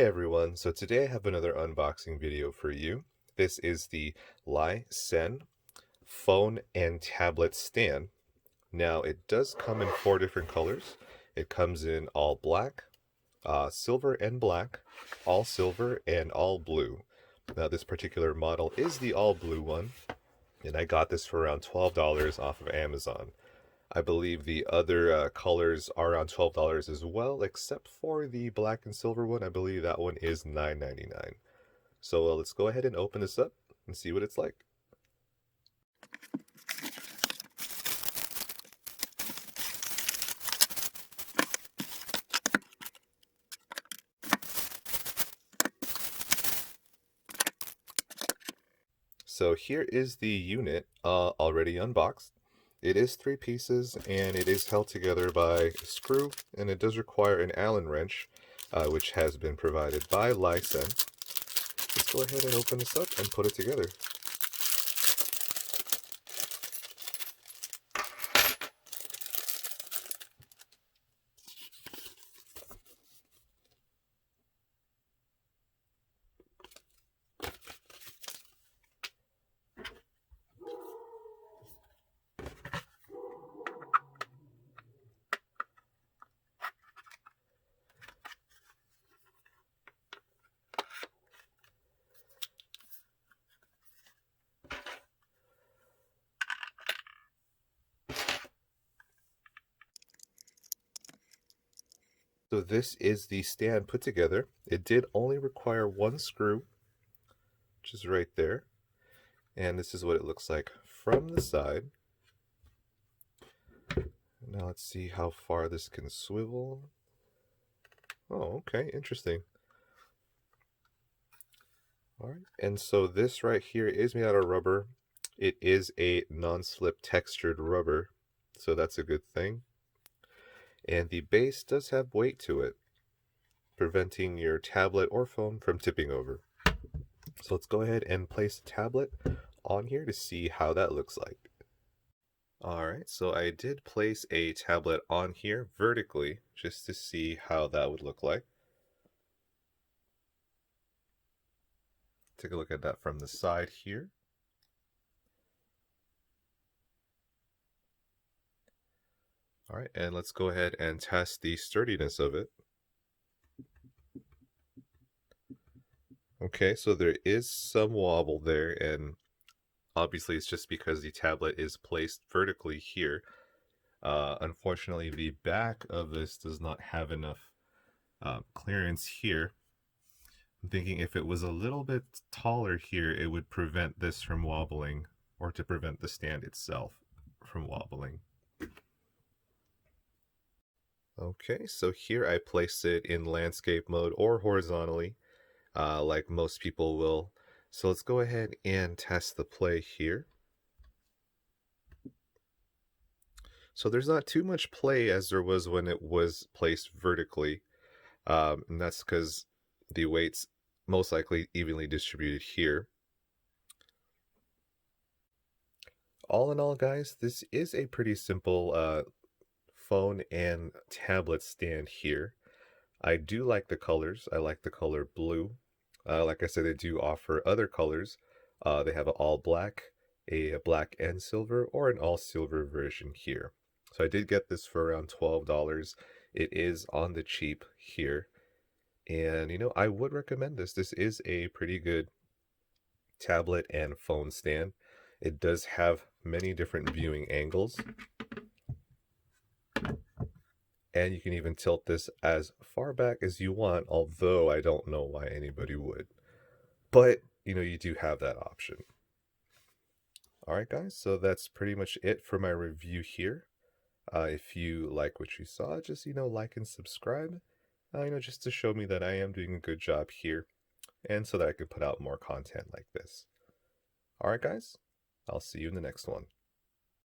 Hey everyone, so today I have another unboxing video for you. This is the LiSen phone and tablet stand. Now it does come in four different colors. It comes in all black, silver and black, all silver, and all blue. Now this particular model is the all blue one, and I got this for around $12 off of Amazon. I believe the other colors are around $12 as well, except for the black and silver one. I believe that one is $9.99. So let's go ahead and open this up and see what it's like. So here is the unit already unboxed. It is 3 pieces and it is held together by a screw, and it does require an Allen wrench, which has been provided by LiSen. Let's go ahead and open this up and put it together. So this is the stand put together. It did only require one screw, which is right there. And this is what it looks like from the side. Now let's see how far this can swivel. Oh, okay, interesting. All right, and so this right here is made out of rubber. It is a non-slip textured rubber, so that's a good thing. And the base does have weight to it, preventing your tablet or phone from tipping over. So let's go ahead and place the tablet on here to see how that looks like. Alright, so I did place a tablet on here vertically just to see how that would look like. Take a look at that from the side here. Alright, and let's go ahead and test the sturdiness of it. Okay, so there is some wobble there, and obviously it's just because the tablet is placed vertically here. Unfortunately, the back of this does not have enough clearance here. I'm thinking if it was a little bit taller here, it would prevent this from wobbling, or to prevent the stand itself from wobbling. Okay, so here I place it in landscape mode or horizontally, like most people will. So let's go ahead and test the play here. So there's not too much play as there was when it was placed vertically, and that's because the weight's most likely evenly distributed here. All in all, guys, this is a pretty simple phone and tablet stand here. I do like the colors. I like the color blue. Like I said, they do offer other colors. They have an all black, a black and silver, or an all silver version here. So I did get this for around $12. It is on the cheap here. And, you know, I would recommend this. This is a pretty good tablet and phone stand. It does have many different viewing angles. And you can even tilt this as far back as you want, although I don't know why anybody would. But, you know, you do have that option. Alright guys, so that's pretty much it for my review here. If you like what you saw, just, you know, like and subscribe. You know, just to show me that I am doing a good job here, and so that I can put out more content like this. Alright guys, I'll see you in the next one.